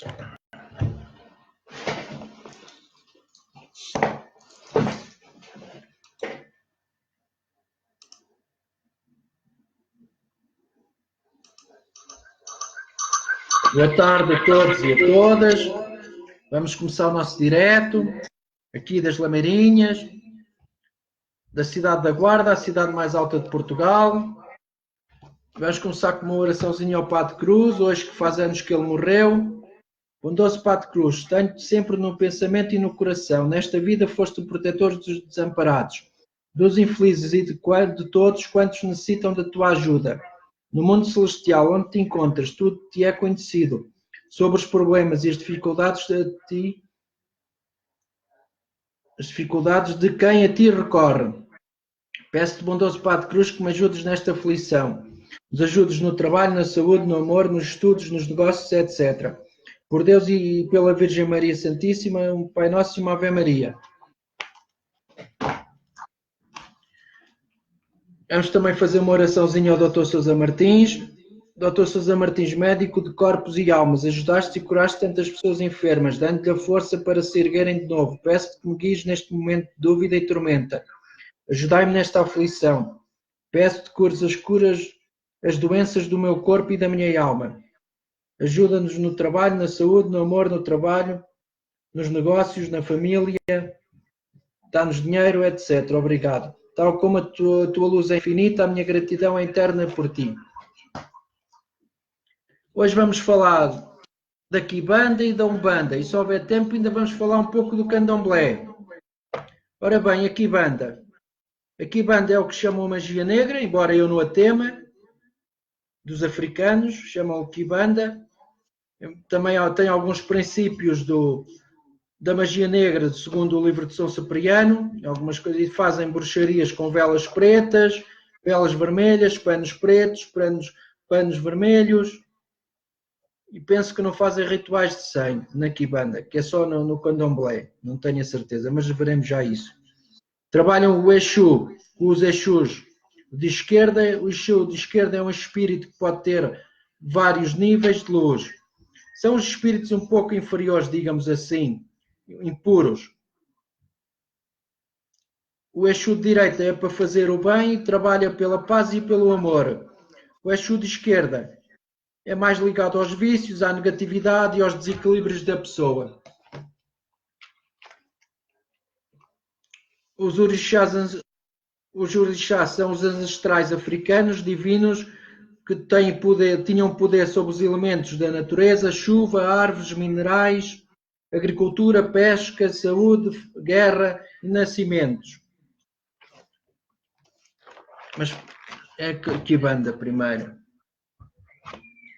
Boa tarde a todos e a todas. Vamos começar o nosso direto, aqui das Lameirinhas, da cidade da Guarda, a cidade mais alta de Portugal. Vamos começar com uma oraçãozinha ao Padre Cruz, hoje que faz anos que ele morreu. Bondoso Padre Cruz, tenho-te sempre no pensamento e no coração. Nesta vida foste o protetor dos desamparados, dos infelizes e de todos quantos necessitam da tua ajuda. No mundo celestial, onde te encontras, tudo te é conhecido. Sobre os problemas e as dificuldades de quem a ti recorre. Peço-te, bondoso Padre Cruz, que me ajudes nesta aflição. Nos ajudes no trabalho, na saúde, no amor, nos estudos, nos negócios, etc. Por Deus e pela Virgem Maria Santíssima, um Pai Nosso e uma Ave Maria. Vamos também fazer uma oraçãozinha ao Dr. Sousa Martins. Dr. Sousa Martins, médico de corpos e almas, ajudaste e curaste tantas pessoas enfermas, dando-lhe a força para se erguerem de novo. Peço-te que me guies neste momento de dúvida e tormenta. Ajudai-me nesta aflição. Peço-te que curas as doenças do meu corpo e da minha alma. Ajuda-nos no trabalho, na saúde, no amor, no trabalho, nos negócios, na família. Dá-nos dinheiro, etc. Obrigado. Tal como a tua luz é infinita, a minha gratidão é eterna por ti. Hoje vamos falar da Quibanda e da Umbanda. E se houver tempo, ainda vamos falar um pouco do Candomblé. Ora bem, a Quibanda. A Quibanda é o que chamam magia negra, embora eu não a tema, dos africanos, chamam-o Quibanda. Também tem alguns princípios da magia negra, segundo o livro de São Cipriano. Algumas coisas fazem bruxarias com velas pretas, velas vermelhas, panos pretos, panos vermelhos. E penso que não fazem rituais de sangue na Quibanda, que é só no Candomblé. Não tenho a certeza, mas veremos já isso. Trabalham o Exu, os Exus de esquerda. O Exu de esquerda é um espírito que pode ter vários níveis de luz. São os espíritos um pouco inferiores, digamos assim, impuros. O Exu de direita é para fazer o bem, trabalha pela paz e pelo amor. O Exu de esquerda é mais ligado aos vícios, à negatividade e aos desequilíbrios da pessoa. Os orixás são os ancestrais africanos divinos que tinham poder sobre os elementos da natureza, chuva, árvores, minerais, agricultura, pesca, saúde, guerra e nascimentos. Mas é a Quibanda primeiro.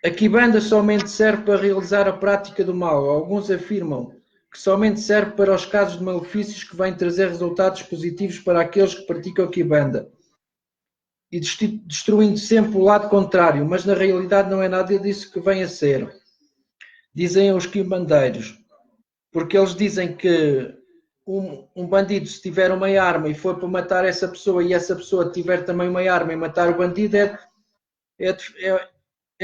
A Quibanda somente serve para realizar a prática do mal. Alguns afirmam que somente serve para os casos de malefícios que vêm trazer resultados positivos para aqueles que praticam a Quibanda. E destruindo sempre o lado contrário, mas na realidade não é nada disso que vem a ser. Dizem os quimbandeiros, porque eles dizem que um bandido, se tiver uma arma e for para matar essa pessoa e essa pessoa tiver também uma arma e matar o bandido, é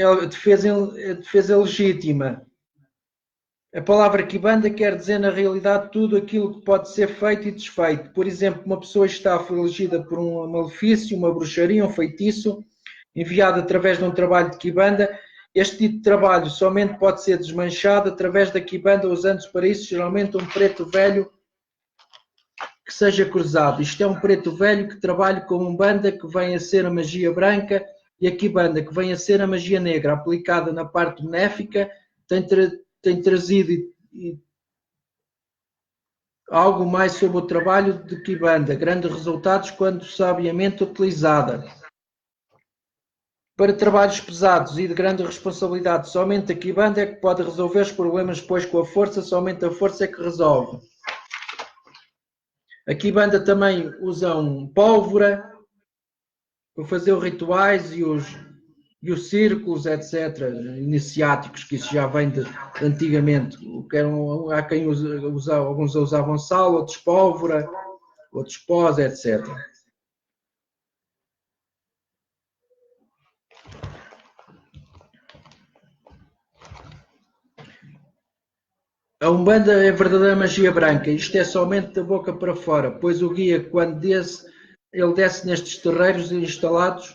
a defesa legítima. A palavra Quibanda quer dizer, na realidade, tudo aquilo que pode ser feito e desfeito. Por exemplo, uma pessoa está afligida por um malefício, uma bruxaria, um feitiço, enviado através de um trabalho de Quibanda. Este tipo de trabalho somente pode ser desmanchado através da Quibanda, usando-se para isso geralmente um preto velho que seja cruzado. Isto é um preto velho que trabalha com Umbanda, que vem a ser a magia branca, e a Quibanda, que vem a ser a magia negra, aplicada na parte benéfica, tem trazido algo mais sobre o trabalho de Quibanda, grandes resultados quando sabiamente utilizada. Para trabalhos pesados e de grande responsabilidade, somente a Quibanda é que pode resolver os problemas, pois com a força, somente a força é que resolve. A Quibanda também usam pólvora para fazer os rituais e os círculos, etc., iniciáticos, que isso já vem de antigamente. Há quem alguns usavam sal, outros pólvora, outros pós, etc. A Umbanda é a verdadeira magia branca, isto é somente da boca para fora, pois o guia, quando ele desce nestes terreiros instalados,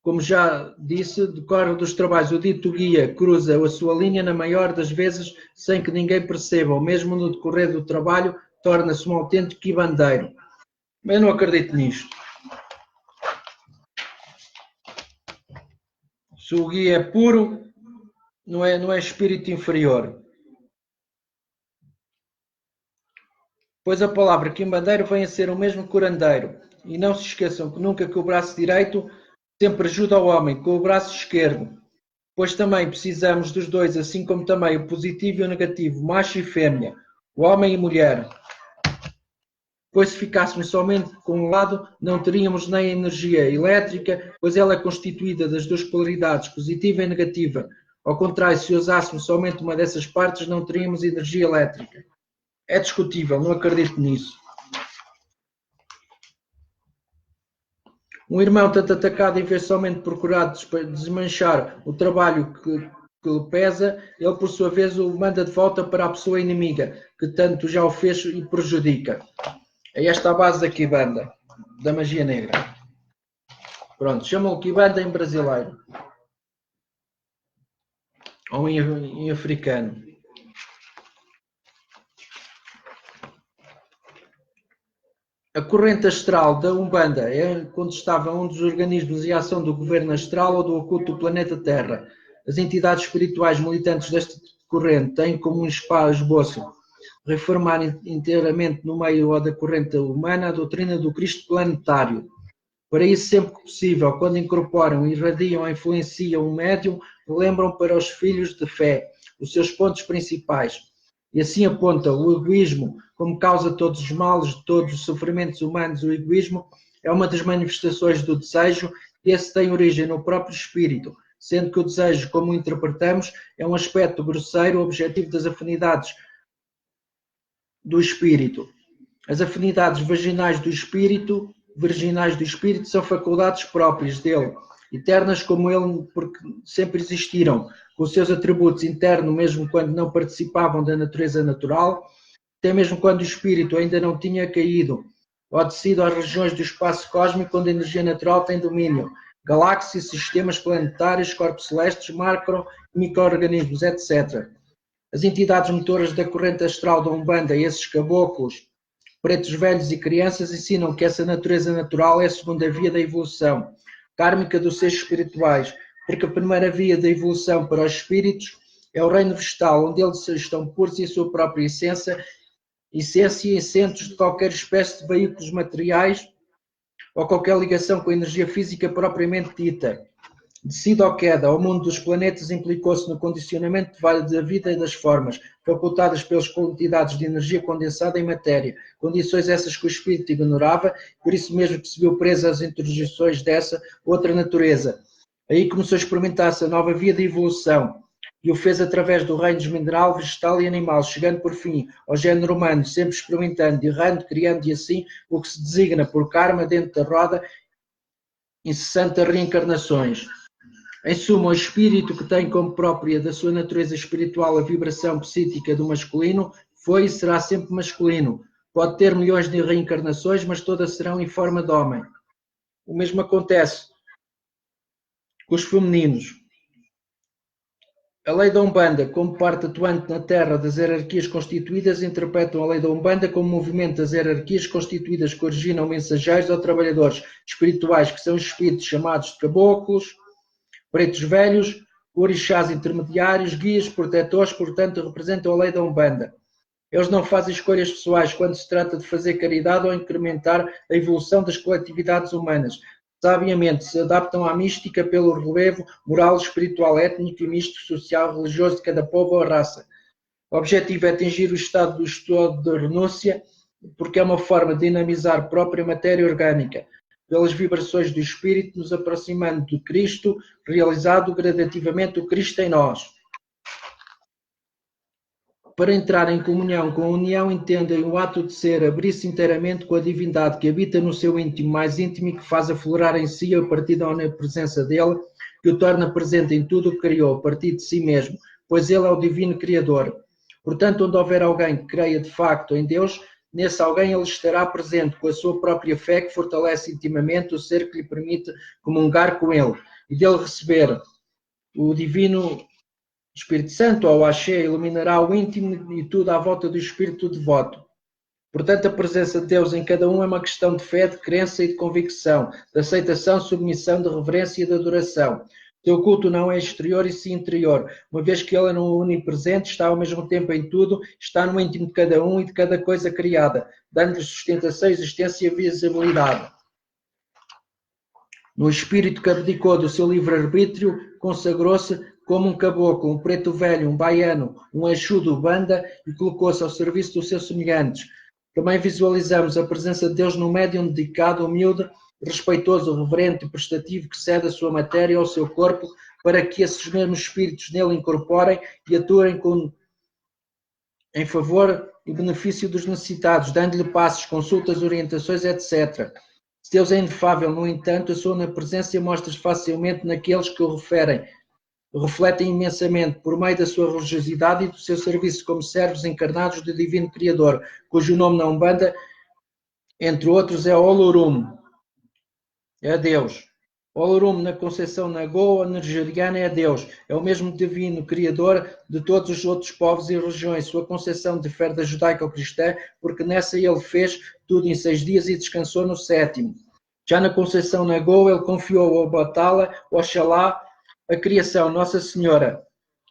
como já disse, decorre dos trabalhos. O dito guia cruza a sua linha na maior das vezes sem que ninguém perceba, ou mesmo no decorrer do trabalho torna-se um autêntico quibandeiro. Mas eu não acredito nisto. Se o guia é puro, não é espírito inferior. Pois a palavra quimbandeiro vem a ser o mesmo curandeiro. E não se esqueçam que nunca que o braço direito sempre ajuda o homem com o braço esquerdo. Pois também precisamos dos dois, assim como também o positivo e o negativo, macho e fêmea, o homem e mulher. Pois se ficássemos somente com um lado, não teríamos nem energia elétrica, pois ela é constituída das duas polaridades, positiva e negativa. Ao contrário, se usássemos somente uma dessas partes, não teríamos energia elétrica. É discutível, não acredito nisso. Um irmão tanto atacado em vez somente procurar desmanchar o trabalho que lhe pesa, ele por sua vez o manda de volta para a pessoa inimiga, que tanto já o fez e prejudica. É esta a base da Kibanda, da magia negra. Pronto, chamam-lhe Kibanda em brasileiro. Ou em africano. A corrente astral da Umbanda é quando estava um dos organismos em ação do governo astral ou do oculto do planeta Terra. As entidades espirituais militantes desta corrente têm como um esboço reformar inteiramente no meio da corrente humana a doutrina do Cristo planetário. Para isso, sempre que possível, quando incorporam, irradiam ou influenciam um médium, lembram para os filhos de fé os seus pontos principais. E assim aponta o egoísmo como causa de todos os males, de todos os sofrimentos humanos. O egoísmo é uma das manifestações do desejo e esse tem origem no próprio espírito, sendo que o desejo, como o interpretamos, é um aspecto grosseiro, objetivo das afinidades do espírito. As afinidades virginais do espírito são faculdades próprias dele, eternas como ele, porque sempre existiram, com os seus atributos internos, mesmo quando não participavam da natureza natural, até mesmo quando o espírito ainda não tinha caído ou descido às regiões do espaço cósmico onde a energia natural tem domínio, galáxias, sistemas planetários, corpos celestes, macro e micro-organismos, etc. As entidades motoras da corrente astral da Umbanda e esses caboclos, pretos velhos e crianças, ensinam que essa natureza natural é a segunda via da evolução kármica dos seres espirituais, porque a primeira via da evolução para os espíritos é o reino vegetal, onde eles estão puros em sua própria essência isentos de qualquer espécie de veículos materiais ou qualquer ligação com a energia física propriamente dita. Descida ou queda ao mundo dos planetas implicou-se no condicionamento da vida e das formas, facultadas pelas quantidades de energia condensada em matéria, condições essas que o espírito ignorava, por isso mesmo que se viu preso às introjeções dessa outra natureza. Aí começou a experimentar-se a nova via de evolução, e o fez através do reino mineral, vegetal e animal, chegando por fim ao género humano, sempre experimentando, errando, criando e assim o que se designa por karma dentro da roda incessante das reencarnações. Em suma, o espírito que tem como própria da sua natureza espiritual a vibração psíquica do masculino foi e será sempre masculino. Pode ter milhões de reencarnações, mas todas serão em forma de homem. O mesmo acontece com os femininos. A lei da Umbanda, como parte atuante na Terra das hierarquias constituídas, interpretam a lei da Umbanda como movimento das hierarquias constituídas que originam mensageiros ou trabalhadores espirituais, que são os espíritos chamados de caboclos, pretos velhos, orixás intermediários, guias, protetores, portanto, representam a lei da Umbanda. Eles não fazem escolhas pessoais quando se trata de fazer caridade ou incrementar a evolução das coletividades humanas. Sabiamente se adaptam à mística pelo relevo moral, espiritual, étnico e místico, social, religioso de cada povo ou raça. O objetivo é atingir o estado de renúncia, porque é uma forma de dinamizar a própria matéria orgânica, pelas vibrações do Espírito, nos aproximando do Cristo, realizado gradativamente o Cristo em nós. Para entrar em comunhão com a união, entendem o ato de ser, abrir-se inteiramente com a divindade que habita no seu íntimo mais íntimo e que faz aflorar em si a partir da onipresença dele, que o torna presente em tudo o que criou, a partir de si mesmo, pois ele é o divino Criador. Portanto, onde houver alguém que creia de facto em Deus, nesse alguém ele estará presente com a sua própria fé, que fortalece intimamente o ser que lhe permite comungar com ele e dele receber o divino Espírito Santo, ao axé, iluminará o íntimo e tudo à volta do espírito devoto. Portanto, a presença de Deus em cada um é uma questão de fé, de crença e de convicção, de aceitação, submissão, de reverência e de adoração. O teu culto não é exterior e sim interior, uma vez que ele é no onipresente, está ao mesmo tempo em tudo, está no íntimo de cada um e de cada coisa criada, dando-lhe sustentação, existência e visibilidade. No espírito que abdicou do seu livre-arbítrio, consagrou-se como um caboclo, um preto velho, um baiano, um exu do banda e colocou-se ao serviço dos seus semelhantes. Também visualizamos a presença de Deus no médium dedicado, humilde, respeitoso, reverente e prestativo que cede a sua matéria ao seu corpo para que esses mesmos espíritos nele incorporem e atuem em favor e benefício dos necessitados, dando-lhe passos, consultas, orientações, etc. Se Deus é inefável, no entanto, a sua presença mostra-se facilmente naqueles que o refletem imensamente por meio da sua religiosidade e do seu serviço como servos encarnados do Divino Criador, cujo nome na Umbanda, entre outros, é Olorum, é Deus. Olorum na concepção Nagô, nigeriana, é Deus. É o mesmo Divino Criador de todos os outros povos e religiões. Sua concepção difere da judaico-cristã, porque nessa ele fez tudo em 6 dias e descansou no 7º. Já na concepção Nagô, ele confiou ao Batala, Oxalá, a criação, Nossa Senhora,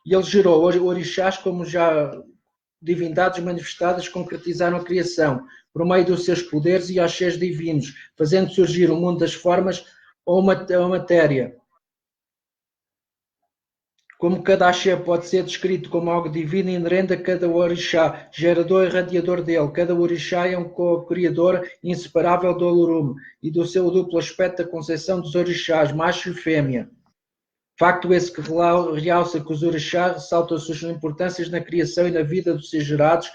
e ele gerou orixás como já divindades manifestadas concretizaram a criação, por meio dos seus poderes e axés divinos, fazendo surgir o mundo das formas ou a matéria. Como cada axé pode ser descrito como algo divino inerente a cada orixá, gerador e radiador dele, cada orixá é um co-criador inseparável do Olorum e do seu duplo aspecto da concepção dos orixás, macho e fêmea. Facto esse que realça que os orixás ressaltam as suas importâncias na criação e na vida dos seres gerados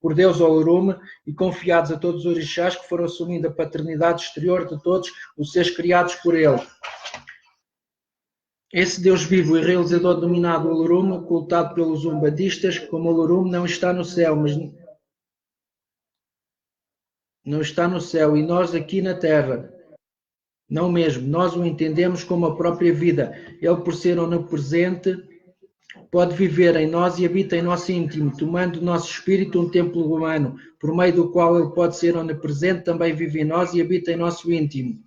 por Deus Olorum e confiados a todos os orixás que foram assumindo a paternidade exterior de todos os seres criados por ele. Esse Deus vivo e realizador denominado Olorum, ocultado pelos umbandistas como Olorum, não está no céu, mas não está no céu, e nós aqui na terra. Não mesmo, nós o entendemos como a própria vida. Ele, por ser onipresente, pode viver em nós e habita em nosso íntimo, tomando do nosso espírito um templo humano, por meio do qual ele pode ser onipresente, também vive em nós e habita em nosso íntimo,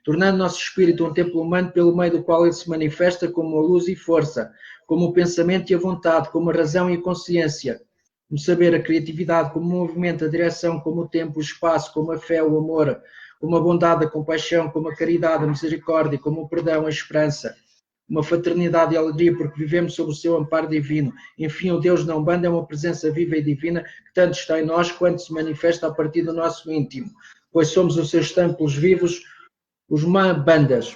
tornando nosso espírito um templo humano pelo meio do qual ele se manifesta como a luz e força, como o pensamento e a vontade, como a razão e a consciência, como o saber, a criatividade, como o movimento, a direção, como o tempo, o espaço, como a fé, o amor, como a bondade, a compaixão, como a caridade, a misericórdia, como o perdão, a esperança, uma fraternidade e alegria, porque vivemos sob o seu amparo divino. Enfim, o Deus na Umbanda é uma presença viva e divina que tanto está em nós quanto se manifesta a partir do nosso íntimo, pois somos os seus templos vivos, os Mambandas.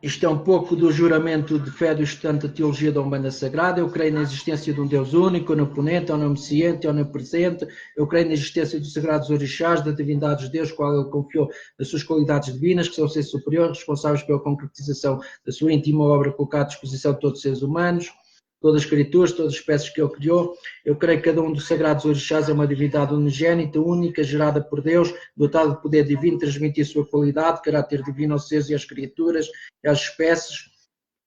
Isto é um pouco do juramento de fé do estudante da teologia da Umbanda Sagrada. Eu creio na existência de um Deus único, oniponente, onipresente, onipresente. Eu creio na existência dos sagrados orixás, da divindade de Deus, qual ele confiou as suas qualidades divinas, que são seres superiores, responsáveis pela concretização da sua íntima obra colocada à disposição de todos os seres humanos, todas as criaturas, todas as espécies que ele criou. Eu creio que cada um dos sagrados orixás é uma divindade unigênita, única, gerada por Deus, dotada de poder divino, transmitir sua qualidade, caráter divino aos seres e às criaturas e às espécies.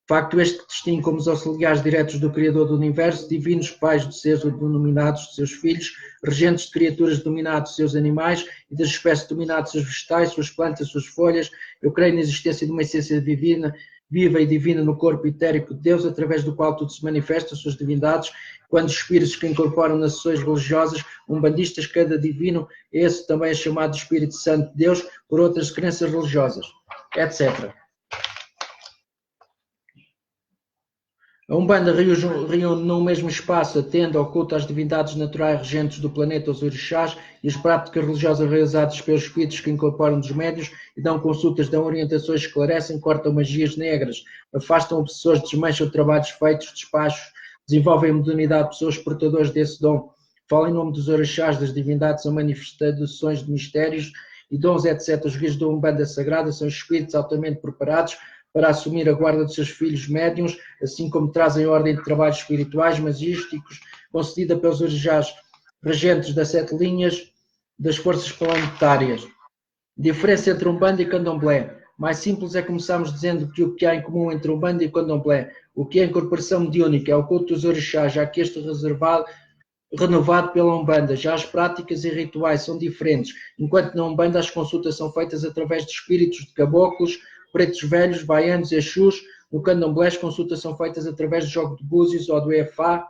Facto este que distingue como os auxiliares diretos do Criador do Universo, divinos pais de seres denominados de seus filhos, regentes de criaturas denominados de seus animais e das espécies denominadas de seus vegetais, suas plantas, suas folhas. Eu creio na existência de uma essência divina, viva e divina no corpo etérico de Deus, através do qual tudo se manifesta, as suas divindades, quando os espíritos que incorporam nas sessões religiosas, umbandistas, cada divino, esse também é chamado de Espírito Santo de Deus, por outras crenças religiosas, etc. A Umbanda reúne num mesmo espaço a tenda oculta às divindades naturais regentes do planeta, os orixás, e as práticas religiosas realizadas pelos espíritos que incorporam dos médios e dão consultas, dão orientações, esclarecem, cortam magias negras, afastam obsessores, desmancham trabalhos feitos, despachos, desenvolvem a modernidade de pessoas portadores desse dom. Falam em nome dos orixás, das divindades, a manifestações de mistérios e dons, etc. Os guias da Umbanda Sagrada são espíritos altamente preparados para assumir a guarda de seus filhos médiuns, assim como trazem ordem de trabalhos espirituais, magísticos, concedida pelos orixás regentes das 7 linhas das forças planetárias. Diferença entre Umbanda e Candomblé. Mais simples é começarmos dizendo que o que há em comum entre Umbanda e Candomblé, o que é a incorporação mediúnica, é o culto dos orixás, já que este renovado pela Umbanda. Já as práticas e rituais são diferentes, enquanto na Umbanda as consultas são feitas através de espíritos de caboclos, pretos velhos, baianos e exus. No Candomblé as consultas são feitas através do jogo de búzios ou do EFA,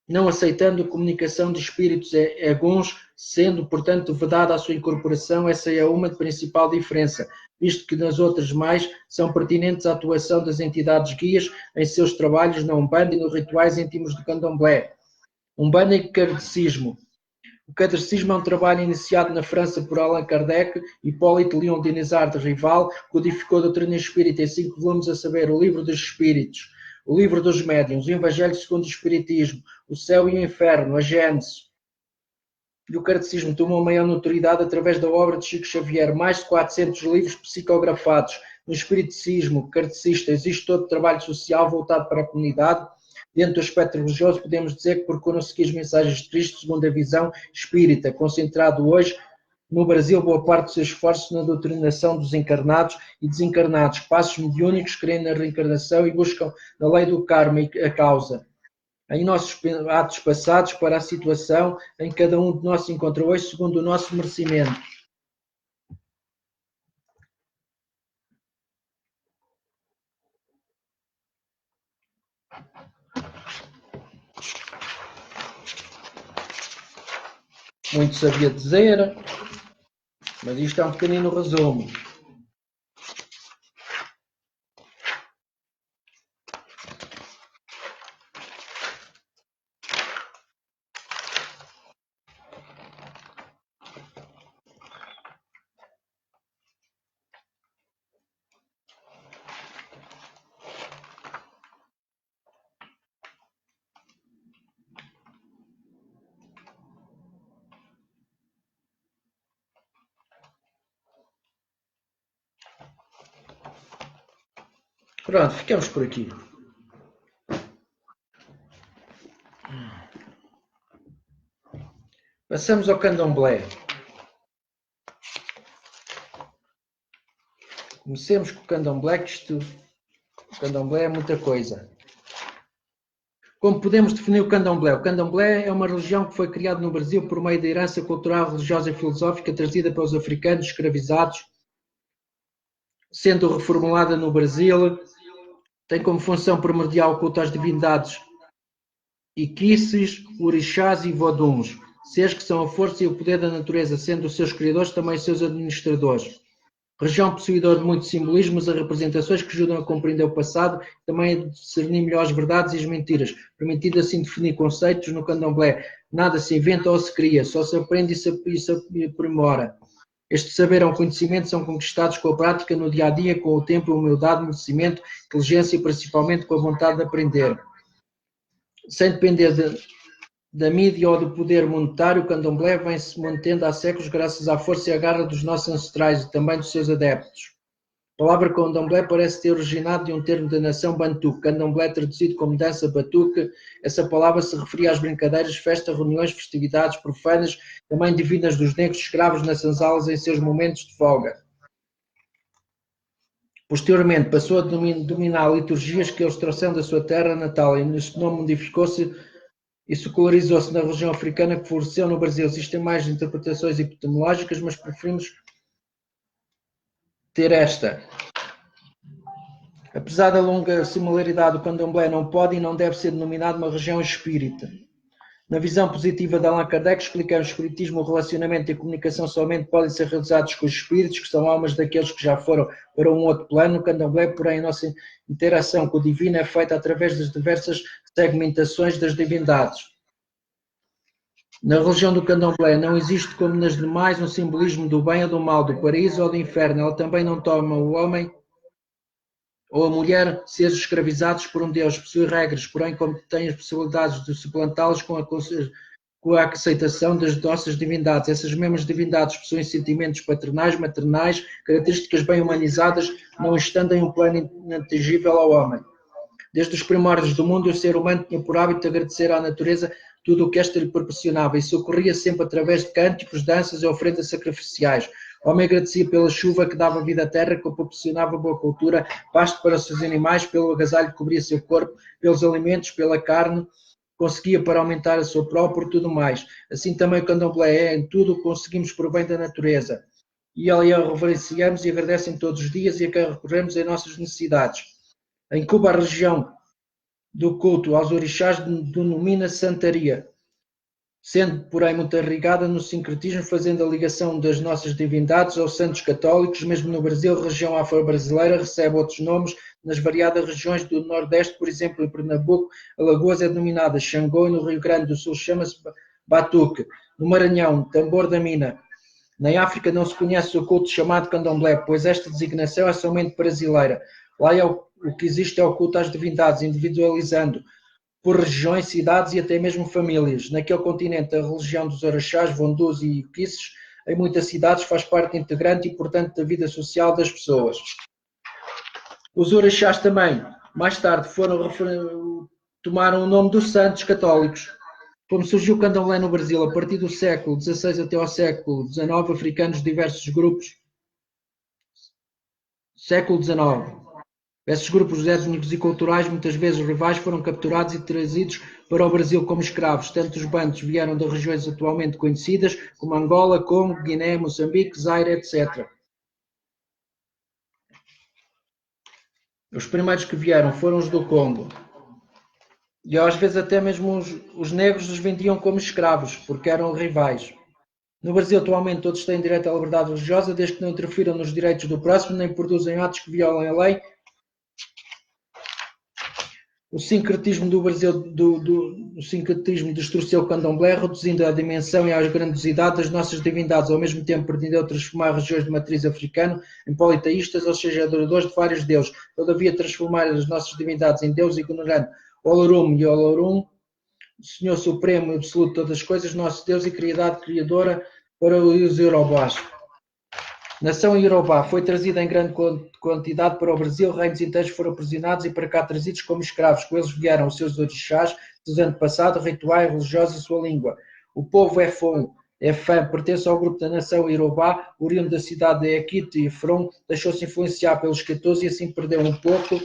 não aceitando a comunicação de espíritos eguns, sendo, portanto, vedada a sua incorporação. Essa é uma principal diferença, visto que nas outras mais são pertinentes à atuação das entidades guias em seus trabalhos na Umbanda e nos rituais íntimos do Candomblé. Umbanda e Kardecismo. O Kardecismo é um trabalho iniciado na França por Allan Kardec e Hippolyte Léon Denisard de Rival, codificou a doutrina espírita em 5 volumes, a saber, o Livro dos Espíritos, o Livro dos Médiuns, o Evangelho segundo o Espiritismo, o Céu e o Inferno, a Gênese. E o Kardecismo tomou maior notoriedade através da obra de Chico Xavier, mais de 400 livros psicografados. No espiritismo kardecista existe todo o trabalho social voltado para a comunidade. Dentro do aspecto religioso, podemos dizer que procuram seguir as mensagens de Cristo segundo a visão espírita, concentrado hoje no Brasil boa parte dos seus esforços na doutrinação dos encarnados e desencarnados, passos mediúnicos, creem na reencarnação e buscam na lei do karma e a causa. Em nossos atos passados, para a situação em que cada um de nós se encontra hoje, segundo o nosso merecimento. Muito sabia dizer, mas isto é um pequenino resumo. Pronto, ficamos por aqui. Passamos ao Candomblé. Comecemos com o Candomblé, que o Candomblé é muita coisa. Como podemos definir o Candomblé? O Candomblé é uma religião que foi criada no Brasil por meio da herança cultural, religiosa e filosófica trazida pelos africanos escravizados, sendo reformulada no Brasil. Tem como função primordial o culto às divindades Iquices, Orixás e Voduns, seres que são a força e o poder da natureza, sendo os seus criadores também seus administradores. Região possuidora de muitos simbolismos e representações que ajudam a compreender o passado, também a discernir melhor as verdades e as mentiras, permitindo assim definir conceitos no Candomblé. Nada se inventa ou se cria, só se aprende e se aprimora. Este saber é um conhecimento, são conquistados com a prática no dia a dia, com o tempo, humildade, merecimento, inteligência e principalmente com a vontade de aprender. Sem depender da mídia ou do poder monetário, o Candomblé vem-se mantendo há séculos graças à força e à garra dos nossos ancestrais e também dos seus adeptos. A palavra Candomblé parece ter originado de um termo da nação Bantu. Candomblé, traduzido como dança batuque, essa palavra se referia às brincadeiras, festas, reuniões, festividades profanas, também divinas dos negros escravos nas senzalas em seus momentos de folga. Posteriormente passou a dominar liturgias que eles trouxeram da sua terra natal e este nome modificou-se e secularizou-se na região africana que floresceu no Brasil. Existem mais interpretações epistemológicas, mas preferimos ter esta. Apesar da longa similaridade, o Candomblé não pode e não deve ser denominado uma região espírita. Na visão positiva de Allan Kardec, explicando o espiritismo, o relacionamento e a comunicação somente podem ser realizados com os espíritos, que são almas daqueles que já foram para um outro plano. No Candomblé, porém, a nossa interação com o divino é feita através das diversas segmentações das divindades. Na religião do Candomblé não existe, como nas demais, um simbolismo do bem ou do mal, do paraíso ou do inferno. Ela também não toma o homem ou a mulher seres escravizados por um Deus, possui regras, porém como tem as possibilidades de suplantá-los com a com a aceitação das nossas divindades. Essas mesmas divindades possuem sentimentos paternais, maternais, características bem humanizadas, não estendem um plano inatingível ao homem. Desde os primórdios do mundo, o ser humano tinha por hábito agradecer à natureza tudo o que esta lhe proporcionava e socorria sempre através de cânticos, danças e ofrendas sacrificiais. O homem agradecia pela chuva que dava vida à terra, que proporcionava boa cultura, pasto para os seus animais, pelo agasalho que cobria seu corpo, pelos alimentos, pela carne, conseguia para aumentar a sua própria e tudo mais. Assim também o candomblé é, em tudo conseguimos por bem da natureza. E a reverenciamos e agradecemos todos os dias e a quem recorremos em nossas necessidades. Em Cuba, a região do culto aos orixás denomina-se santaria, sendo, porém, muito irrigada no sincretismo, fazendo a ligação das nossas divindades aos santos católicos. Mesmo no Brasil, a região afro-brasileira recebe outros nomes. Nas variadas regiões do Nordeste, por exemplo, em Pernambuco, Alagoas é denominada Xangô e no Rio Grande do Sul chama-se Batuque. No Maranhão, tambor da mina. Na África não se conhece o culto chamado candomblé, pois esta designação é somente brasileira. Lá o que existe é o culto às divindades, individualizando por regiões, cidades e até mesmo famílias. Naquele continente, a religião dos orixás, vondus e quices, em muitas cidades faz parte integrante e importante da vida social das pessoas. Os orixás também, mais tarde, tomaram o nome dos santos católicos. Como surgiu o candomblé no Brasil a partir do século XVI até ao século XIX, africanos de diversos grupos, século XIX, esses grupos étnicos e culturais, muitas vezes rivais, foram capturados e trazidos para o Brasil como escravos. Tanto os bantos vieram das regiões atualmente conhecidas, como Angola, Congo, Guiné, Moçambique, Zaire, etc. Os primeiros que vieram foram os do Congo. E às vezes até mesmo os negros os vendiam como escravos, porque eram rivais. No Brasil, atualmente, todos têm direito à liberdade religiosa, desde que não interfiram nos direitos do próximo, nem produzem atos que violem a lei. O sincretismo do Brasil, o sincretismo distorceu o candomblé, reduzindo a dimensão e a grandiosidade das nossas divindades, ao mesmo tempo pretendeu transformar regiões de matriz africana em politeístas, ou seja, adoradores de vários deuses. Todavia, transformar as nossas divindades em deuses, ignorando Olorum e Olorum, o Senhor Supremo e Absoluto de todas as coisas, nosso Deus e Criadora para os Iorubás. Nação Iorubá foi trazida em grande quantidade para o Brasil, reinos inteiros foram aprisionados e para cá trazidos como escravos. Com eles vieram os seus orixás, seus antepassados, rituais religiosos e sua língua. O povo é fã, pertence ao grupo da nação Iorubá, oriundo da cidade de Equito e Efron, deixou-se influenciar pelos quetos e assim perdeu um pouco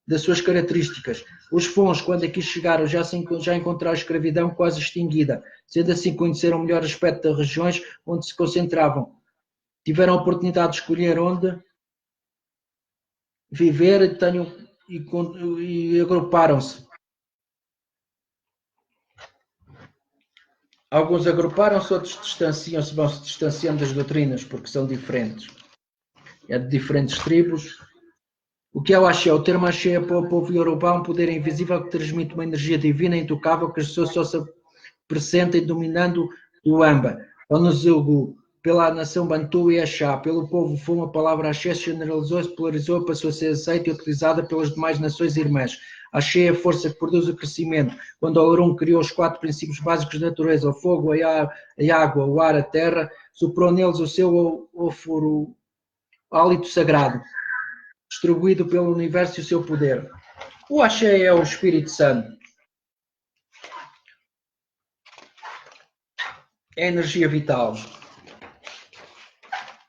das suas características. Os fons, quando aqui chegaram, já encontraram a escravidão quase extinguida, sendo assim conheceram o melhor aspecto das regiões onde se concentravam. Tiveram a oportunidade de escolher onde viver e agruparam-se. Alguns agruparam-se, outros distanciam-se, vão se distanciando das doutrinas, porque são diferentes. É de diferentes tribos. O que é o axé? O termo axé é para o povo iorubá um poder invisível que transmite uma energia divina intocável que as pessoas só se apresentem dominando o amba. O Nzugu, pela nação Bantu e Axá, pelo povo Fum, a palavra Axé se generalizou, polarizou, passou a ser aceita e utilizada pelas demais nações irmãs. Axé é a força que produz o crescimento. Quando o Olorum criou os 4 princípios básicos da natureza, o fogo, a água, o ar, a terra, soprou neles o seu hálito sagrado, distribuído pelo universo e o seu poder. O Axé é o Espírito Santo. É a energia vital,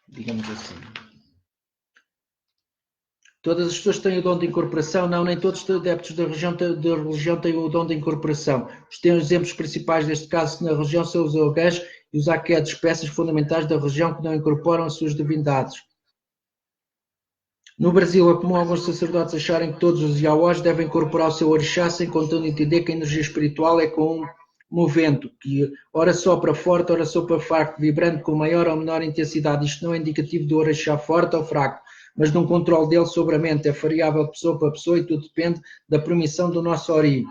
digamos assim. Todas as pessoas têm o dom de incorporação? Não, nem todos os adeptos da religião têm o dom de incorporação. Os exemplos principais deste caso na religião são os ogãs e os aquedes, peças fundamentais da religião que não incorporam as suas divindades. No Brasil, é comum alguns sacerdotes acharem que todos os Iauós devem incorporar o seu orixá, sem contudo entender que a energia espiritual é como um vento, que ora sopra forte, ora sopra fraco, vibrando com maior ou menor intensidade. Isto não é indicativo do orixá forte ou fraco, mas de um controle dele sobre a mente. É variável de pessoa para pessoa e tudo depende da permissão do nosso ori.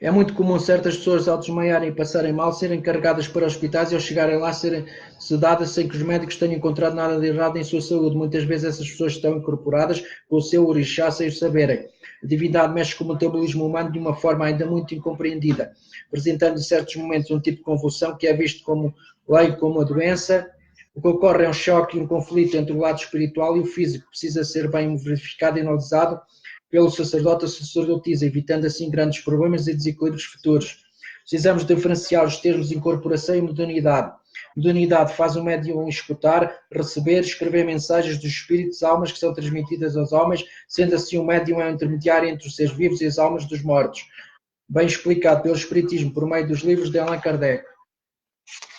É muito comum certas pessoas ao desmaiarem e passarem mal serem carregadas para hospitais e ao chegarem lá serem sedadas sem que os médicos tenham encontrado nada de errado em sua saúde. Muitas vezes essas pessoas estão incorporadas com o seu orixá sem o saberem. A divindade mexe com o metabolismo humano de uma forma ainda muito incompreendida, apresentando em certos momentos um tipo de convulsão que é visto como leigo como uma doença. O que ocorre é um choque e um conflito entre o lado espiritual e o físico, que precisa ser bem verificado e analisado pelo sacerdote ou sacerdotisa, evitando assim grandes problemas e desequilíbrios futuros. Precisamos diferenciar os termos incorporação e modernidade. Modernidade faz o médium escutar, receber, escrever mensagens dos espíritos, almas que são transmitidas aos homens, sendo assim o médium é o intermediário entre os seres vivos e as almas dos mortos. Bem explicado pelo Espiritismo por meio dos livros de Allan Kardec.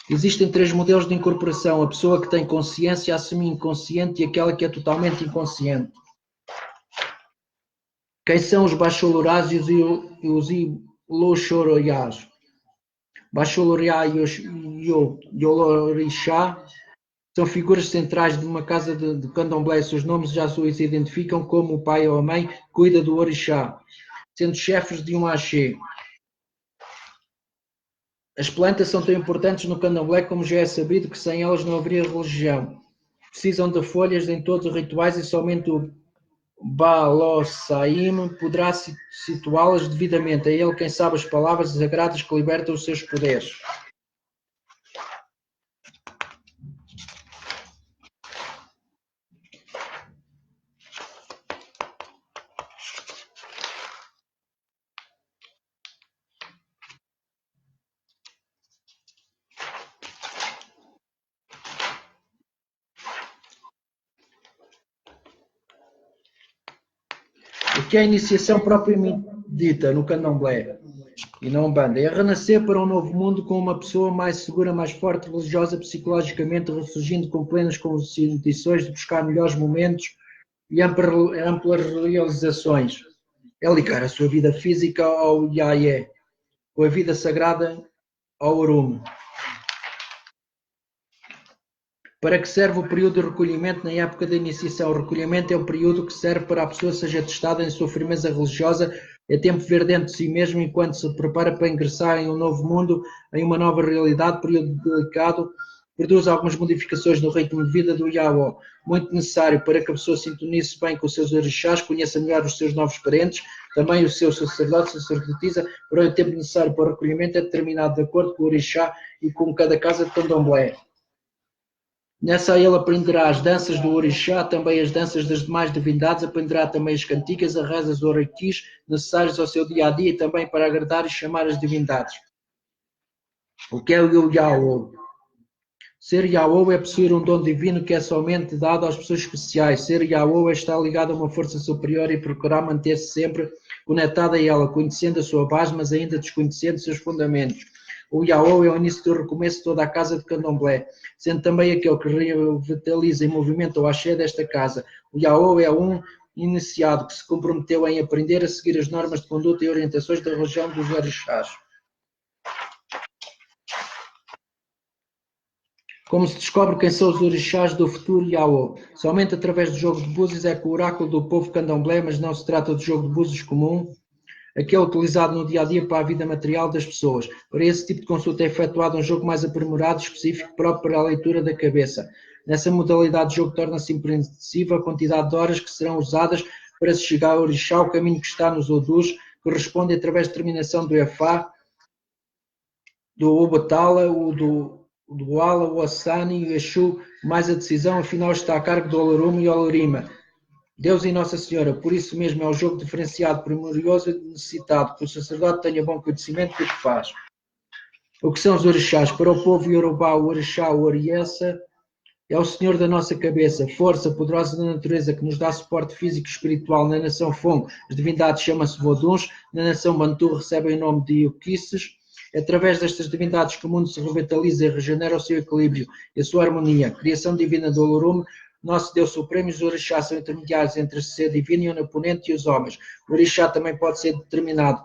Existem 3 modelos de incorporação: a pessoa que tem consciência, a semi-inconsciente e aquela que é totalmente inconsciente. Quem são os Bacholorás e os Ilochoraiás? Bacholorá e o Olorixá são figuras centrais de uma casa de candomblé. Seus nomes já os identificam como o pai ou a mãe que cuida do orixá, sendo chefes de um axé. As plantas são tão importantes no candomblé como já é sabido que sem elas não haveria religião. Precisam de folhas em todos os rituais e somente o Balossaim poderá situá-las devidamente. É ele quem sabe as palavras sagradas que libertam os seus poderes. O que é a iniciação propriamente dita no candomblé e na Umbanda? É renascer para um novo mundo com uma pessoa mais segura, mais forte, religiosa, psicologicamente, ressurgindo com plenas condições de buscar melhores momentos e amplas realizações. É ligar a sua vida física ao Yahé, com a vida sagrada ao Orum. Para que serve o período de recolhimento na época da iniciação? O recolhimento é o período que serve para a pessoa seja testada em sua firmeza religiosa, é tempo de ver dentro de si mesmo enquanto se prepara para ingressar em um novo mundo, em uma nova realidade, período delicado, produz algumas modificações no ritmo de vida do Yahweh, muito necessário para que a pessoa sintonize bem com os seus orixás, conheça melhor os seus novos parentes, também os seus sacerdotes, sacerdotisa, porém o tempo necessário para o recolhimento é determinado de acordo com o orixá e com cada casa de candomblé. Nessa ele aprenderá as danças do orixá, também as danças das demais divindades, aprenderá também as cantigas, as rezas, os orequis necessários ao seu dia-a-dia e também para agradar e chamar as divindades. O que é o Yahweh? Ser Yahweh é possuir um dom divino que é somente dado às pessoas especiais. Ser Yahweh é estar ligado a uma força superior e procurar manter-se sempre conectado a ela, conhecendo a sua base, mas ainda desconhecendo seus fundamentos. O Yahweh é o início do recomeço de toda a casa de candomblé, sendo também aquele que revitaliza e movimenta o axé desta casa. O Yahweh é um iniciado que se comprometeu em aprender a seguir as normas de conduta e orientações da religião dos orixás. Como se descobre quem são os orixás do futuro Yahweh? Somente através do jogo de búzios é que o oráculo do povo candomblé, mas não se trata de jogo de búzios comum, aquele utilizado no dia-a-dia para a vida material das pessoas. Para esse tipo de consulta é efetuado um jogo mais aprimorado, específico, próprio para a leitura da cabeça. Nessa modalidade de jogo torna-se impreensível a quantidade de horas que serão usadas para se chegar ao orixá, o caminho que está nos odus, corresponde através de determinação do Efá, do Obatala, do Ala, o Assani e o Exu, mais a decisão, afinal está a cargo do Olorum e Olorima. Deus e Nossa Senhora, por isso mesmo é um jogo diferenciado, primorioso e necessitado, que o sacerdote tenha bom conhecimento do que faz. O que são os orixás? Para o povo iorubá, o orixá, o oriença, é o Senhor da nossa cabeça, força poderosa da natureza que nos dá suporte físico e espiritual. Na nação Fong, as divindades chamam-se Voduns, na nação Bantu recebem o nome de Iuquices. É através destas divindades que o mundo se revitaliza e regenera o seu equilíbrio e a sua harmonia. Criação divina do Olorum, nosso Deus Supremo, e os orixás são intermediários entre o ser divino e o oponente e os homens. O orixá também pode ser determinado.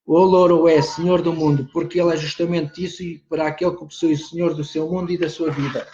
O Oloro é Senhor do mundo, porque ele é justamente isso e para aquele que possui o Senhor do seu mundo e da sua vida.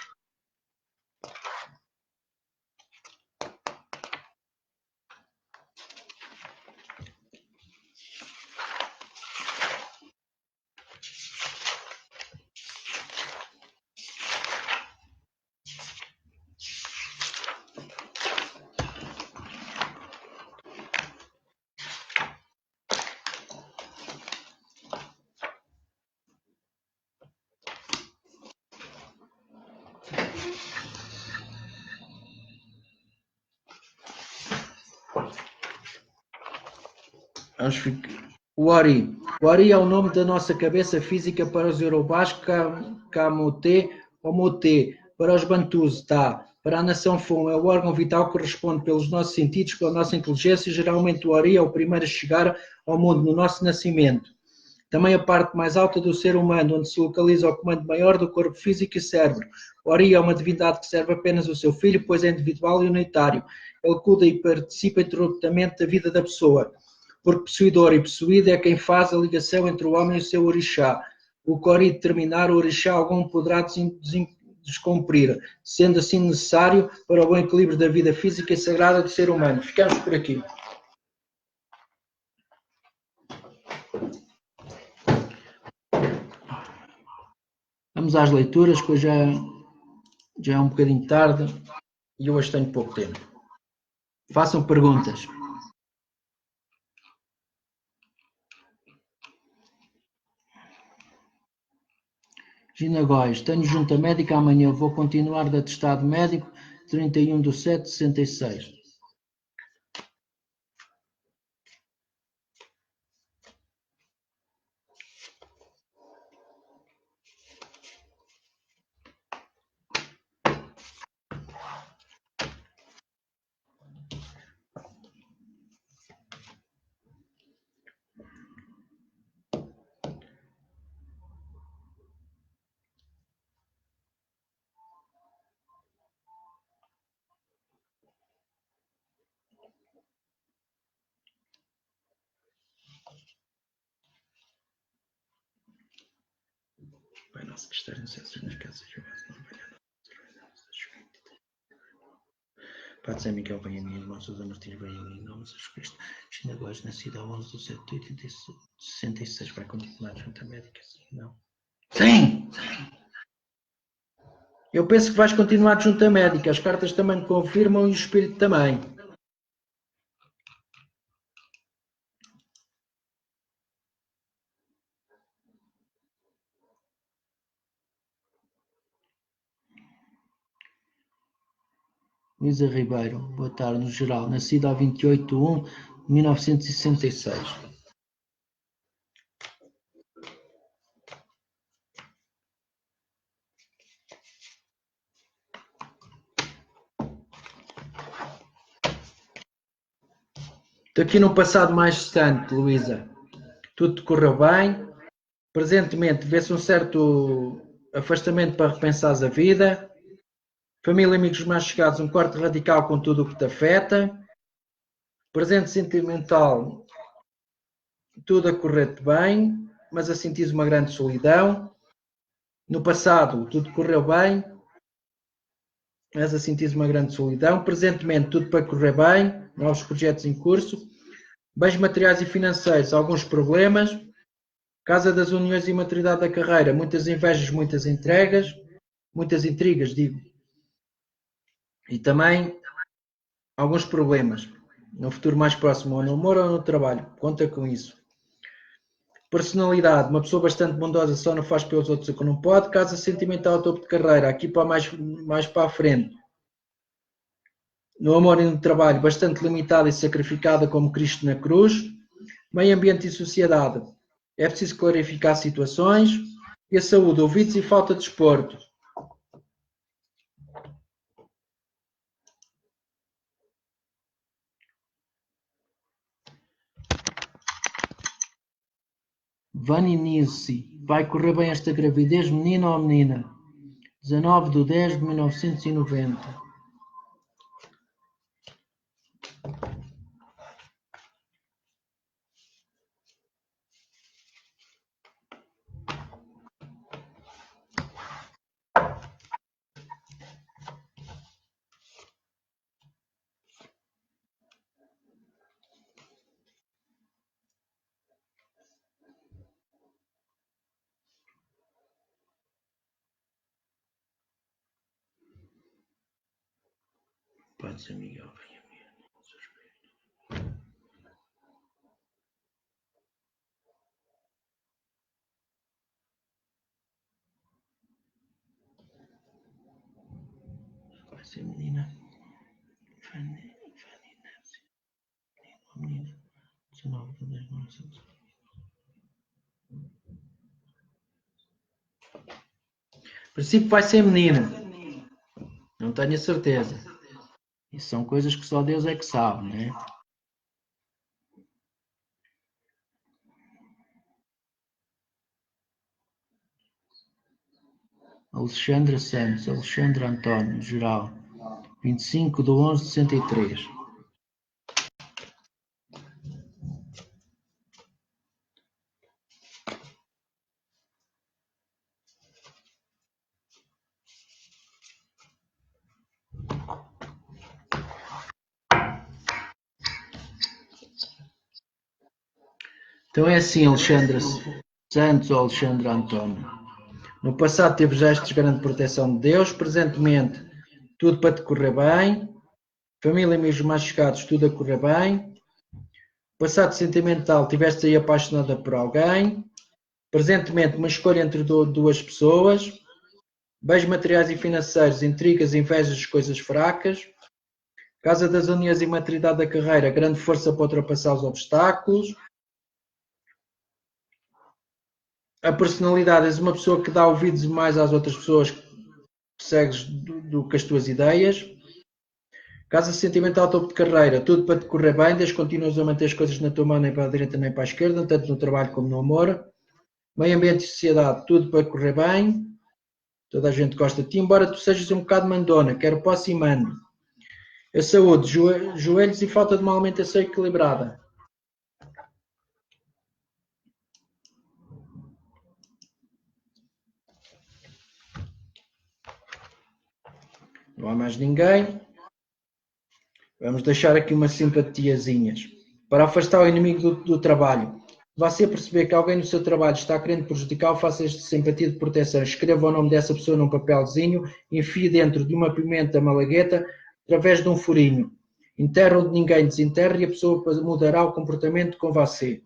Vamos ficar. O Ori. O Ori é o nome da nossa cabeça física para os Yorubás, Kamote ou Mote. Para os Bantus, tá. Para a nação Fon, é o órgão vital que responde pelos nossos sentidos, pela nossa inteligência. Geralmente o Ori é o primeiro a chegar ao mundo no nosso nascimento. Também a parte mais alta do ser humano, onde se localiza o comando maior do corpo físico e cérebro. O Ori é uma divindade que serve apenas o seu filho, pois é individual e unitário. Ele cuida e participa interruptamente da vida da pessoa. Porque possuidor e possuído é quem faz a ligação entre o homem e o seu orixá. O que Ori determinar, o orixá algum poderá descumprir, sendo assim necessário para o bom equilíbrio da vida física e sagrada do ser humano. Ficamos por aqui. Vamos às leituras, que hoje já é um bocadinho tarde e eu hoje tenho pouco tempo. Façam perguntas. Gina Góes, tenho junta médica amanhã, vou continuar de atestado médico 31/7/66. Pai nosso que estás no céu, seja nas casas de Jeová, não venha Padre Zé Miguel, vem a mim, irmão Sousa Martins, vem a mim, em nome de Jesus Cristo. Gina Góes, nascida a 11/7/66, vai continuar junto à médica, sim, não? Sim! Eu penso que vais continuar junto à médica, as cartas também me confirmam e o espírito também. Luísa Ribeiro, boa tarde, no geral, nascida a 28/1/1966. Estou aqui num passado mais distante, Luísa. Tudo correu bem. Presentemente vê-se um certo afastamento para repensares a vida. Família e amigos mais chegados, um corte radical com tudo o que te afeta. Presente sentimental, tudo a correr-te bem, mas a sentir uma grande solidão. No passado, tudo correu bem, mas a sentir uma grande solidão. Presentemente, tudo para correr bem, novos projetos em curso. Bens materiais e financeiros, alguns problemas. Casa das uniões e maturidade da carreira, muitas invejas, muitas entregas, muitas intrigas, digo. E também alguns problemas. No futuro mais próximo, ou no amor ou no trabalho. Conta com isso. Personalidade, uma pessoa bastante bondosa, só não faz pelos outros o que não pode. Casa sentimental, topo de carreira, aqui para mais para a frente. No amor e no trabalho, bastante limitada e sacrificada como Cristo na cruz. Meio ambiente e sociedade, é preciso clarificar situações. E a saúde, ouvidos e falta de desporto. Vani Nilsi, vai correr bem esta gravidez, menino ou menina? 19/10/1990. Pode ser Miguel, venha Miguel. Vai ser menina. Vani Nancy. Menina. A princípio vai ser menino. Não tenho a certeza. Isso são coisas que só Deus é que sabe, né? Alexandre Santos, Alexandre António, geral. 25/11/63. Então é assim, Alexandre Santos ou Alexandre António. No passado teve gestos de grande proteção de Deus, presentemente tudo para te correr bem, família e amigos mais chegados, tudo a correr bem. Passado sentimental, tiveste aí apaixonada por alguém. Presentemente uma escolha entre duas pessoas. Bens materiais e financeiros, intrigas, invejas, coisas fracas. Casa das uniões e maturidade da carreira, grande força para ultrapassar os obstáculos. A personalidade, és uma pessoa que dá ouvidos mais às outras pessoas que segues do que as tuas ideias. Casa sentimental, topo de carreira, tudo para te correr bem, desde que continuas a manter as coisas na tua mão, nem para a direita nem para a esquerda, tanto no trabalho como no amor. Meio ambiente e sociedade, tudo para correr bem. Toda a gente gosta de ti, embora tu sejas um bocado mandona, quero posse e mando. A saúde, joelhos e falta de uma alimentação equilibrada. Não há mais ninguém. Vamos deixar aqui umas simpatiazinhas. Para afastar o inimigo do trabalho. Você perceber que alguém no seu trabalho está querendo prejudicar, faça esta simpatia de proteção. Escreva o nome dessa pessoa num papelzinho, enfie dentro de uma pimenta malagueta, através de um furinho. Enterra onde ninguém desenterra e a pessoa mudará o comportamento com você.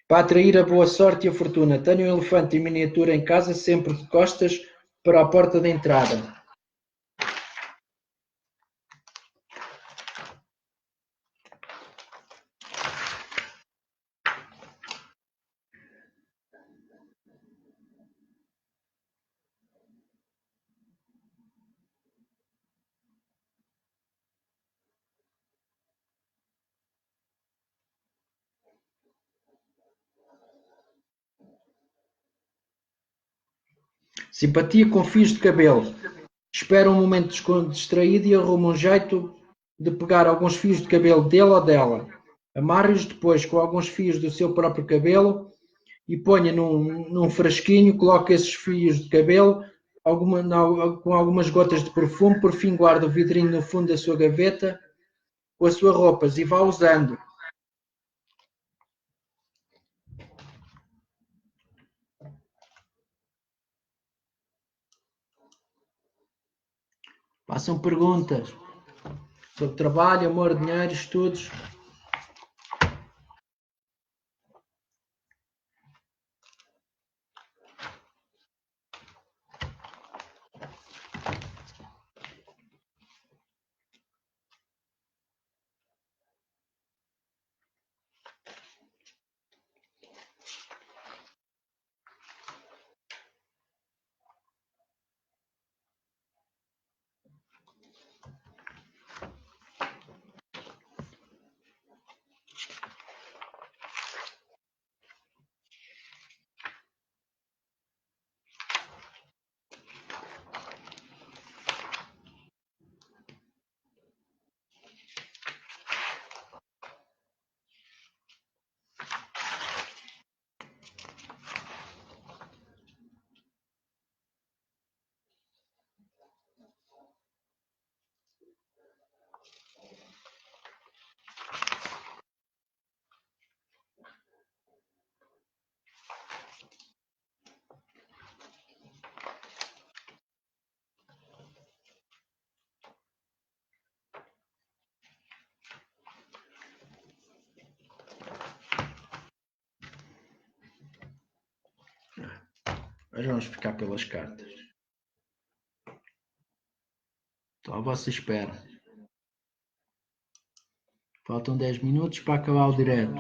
Para atrair a boa sorte e a fortuna, tenha um elefante em miniatura em casa, sempre de costas para a porta da entrada. Simpatia com fios de cabelo. Espera um momento distraído e arruma um jeito de pegar alguns fios de cabelo dele ou dela. Amarre-os depois com alguns fios do seu próprio cabelo e ponha num frasquinho, coloque esses fios de cabelo com algumas gotas de perfume, por fim guarda o vidrinho no fundo da sua gaveta com as suas roupas e vá usando. Façam perguntas sobre trabalho, amor, dinheiro, estudos. Mas vamos ficar pelas cartas. Estou à vossa espera. Faltam 10 minutos para acabar o direto.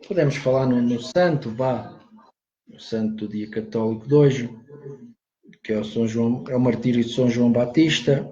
Podemos falar no santo, vá. O santo do dia católico de hoje, que é o São João, é o martírio de São João Batista.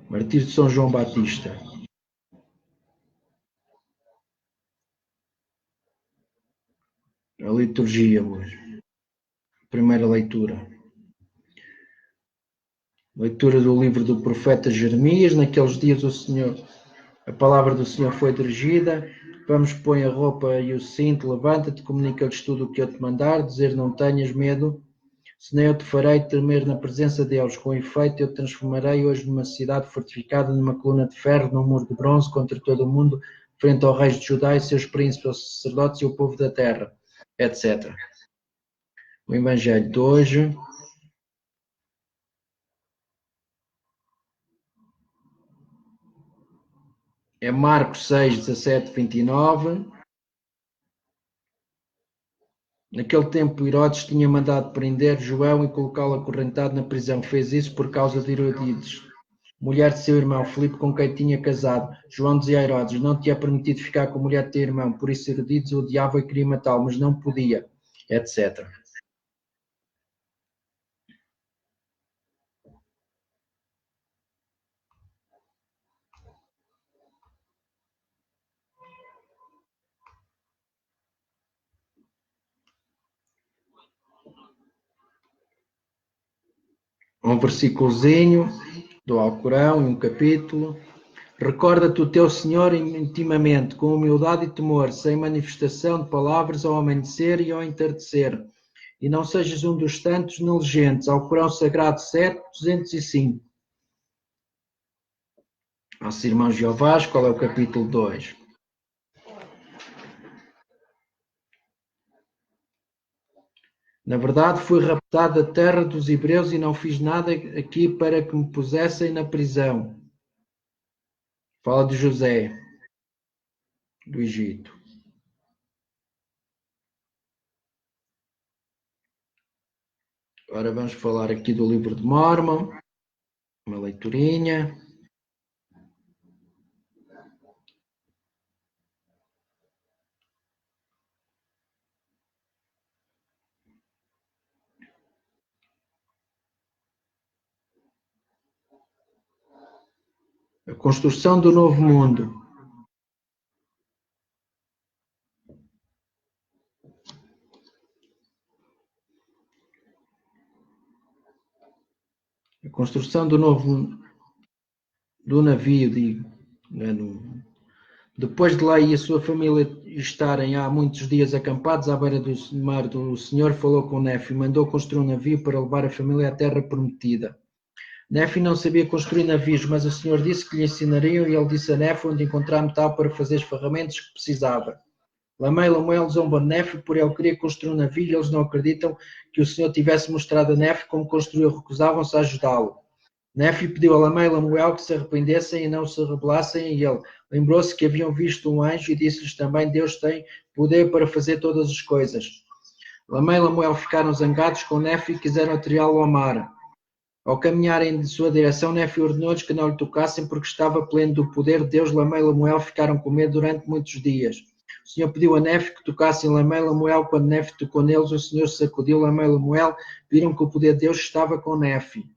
Martírio de São João Batista. A liturgia hoje. Primeira leitura. Leitura do livro do profeta Jeremias. Naqueles dias a palavra do Senhor foi dirigida. Vamos, põe a roupa e o cinto, levanta-te, comunica-lhes tudo o que eu te mandar, dizer não tenhas medo, senão eu te farei tremer na presença deles. Com efeito, eu te transformarei hoje numa cidade fortificada, numa coluna de ferro, num muro de bronze contra todo o mundo, frente ao rei de Judá e seus príncipes, aos sacerdotes e ao povo da terra, etc. O Evangelho de hoje é Marcos 6, 17, 29. Naquele tempo, Herodes tinha mandado prender João e colocá-lo acorrentado na prisão. Fez isso por causa de Herodíades, mulher de seu irmão Filipe, com quem tinha casado. João dizia a Herodes: não te é permitido ficar com a mulher de teu irmão. Por isso Herodíades o odiava e queria matá-lo, mas não podia, etc. Um versículozinho do Alcorão, um capítulo. Recorda-te o teu Senhor intimamente, com humildade e temor, sem manifestação de palavras ao amanhecer e ao entardecer. E não sejas um dos tantos negligentes. Alcorão Sagrado 7, 205. Nosso irmão Jeová, qual é o capítulo 2? Na verdade, fui raptado da terra dos hebreus e não fiz nada aqui para que me pusessem na prisão. Fala de José, do Egito. Agora vamos falar aqui do livro de Mórmon, uma leiturinha. A construção do novo mundo. A construção do novo do navio, digo. Depois de lá e a sua família estarem há muitos dias acampados à beira do mar, o Senhor falou com Nefe e mandou construir um navio para levar a família à terra prometida. Nefe não sabia construir navios, mas o Senhor disse que lhe ensinariam e ele disse a Nefe onde encontrar metal para fazer as ferramentas que precisava. Lamé e Lamuel zombam de Nefe por ele querer construir um navio e eles não acreditam que o Senhor tivesse mostrado a Nefe como construir, recusavam-se a ajudá-lo. Nefe pediu a Lamé e Lamuel que se arrependessem e não se rebelassem e ele lembrou-se que haviam visto um anjo e disse-lhes também: Deus tem poder para fazer todas as coisas. Lamé e Lamuel ficaram zangados com Nefe e quiseram atirá-lo ao mar. Ao caminharem de sua direção, Nefe ordenou-lhes que não lhe tocassem porque estava pleno do poder de Deus. Lamé e Lamuel ficaram com medo durante muitos dias. O Senhor pediu a Nefe que tocassem Lamé e Lamuel. Quando Nefe tocou neles, o Senhor sacudiu Lamé e Lamuel. Viram que o poder de Deus estava com Nefe.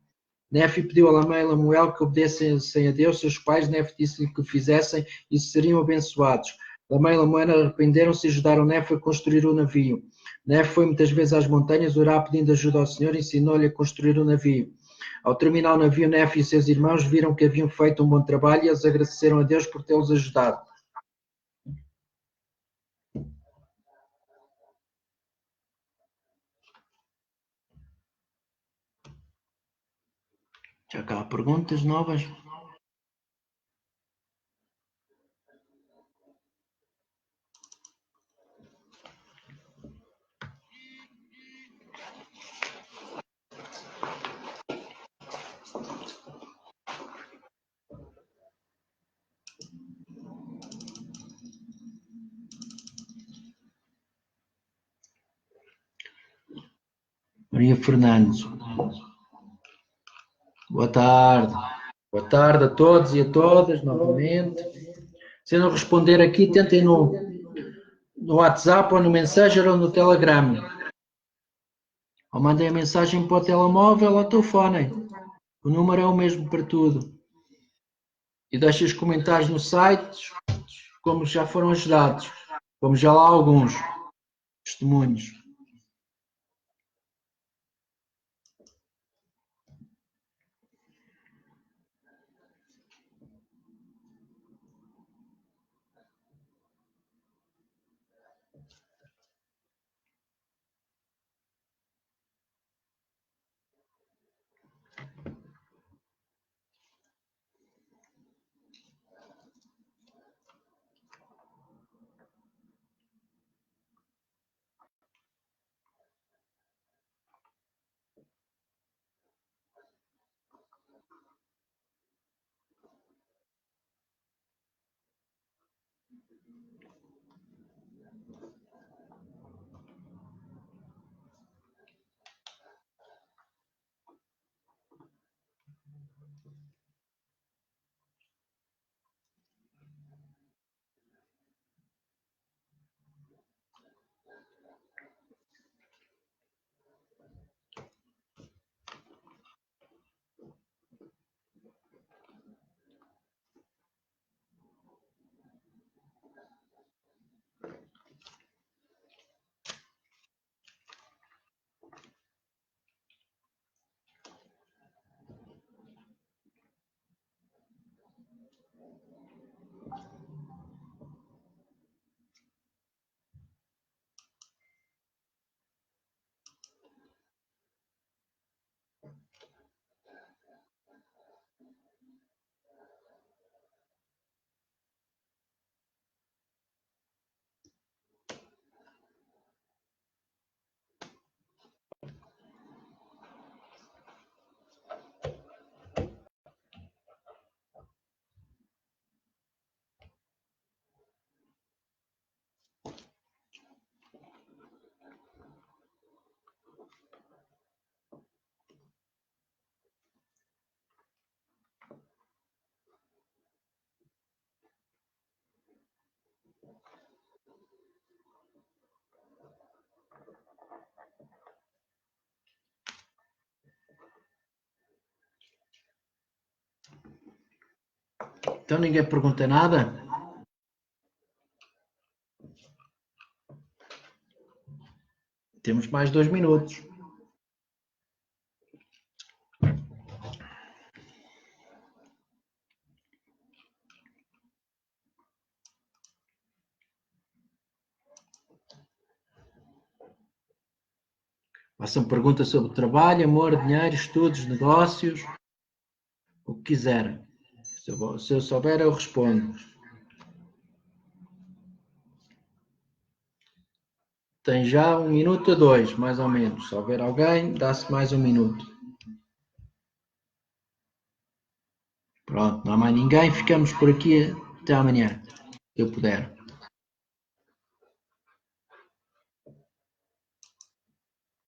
Nefe pediu a Lamé e Lamuel que obedecessem a Deus, seus pais. Nefe disse-lhe que fizessem e seriam abençoados. Lamé e Lamuel arrependeram-se e ajudaram Nefe a construir o navio. Nefe foi muitas vezes às montanhas orar pedindo ajuda ao Senhor e ensinou-lhe a construir o navio. Ao terminar o navio, Nefe e seus irmãos viram que haviam feito um bom trabalho e eles agradeceram a Deus por tê-los ajudado. Já cá há perguntas novas? Maria Fernandes. Boa tarde. Boa tarde a todos e a todas, novamente. Se eu não responder aqui, tentem no WhatsApp ou no Messenger ou no Telegram. Ou mandem a mensagem para o telemóvel ou telefonem. O número é o mesmo para tudo. E deixem os comentários no site, como já foram ajudados. Como já lá há alguns testemunhos. Então ninguém pergunta nada? Temos mais 2 minutos. Façam perguntas sobre trabalho, amor, dinheiro, estudos, negócios, o que quiserem. Se eu souber, eu respondo. Tem já 1 minuto a 2, mais ou menos. Se houver alguém, dá-se mais 1 minuto. Pronto, não há mais ninguém. Ficamos por aqui até amanhã, se eu puder.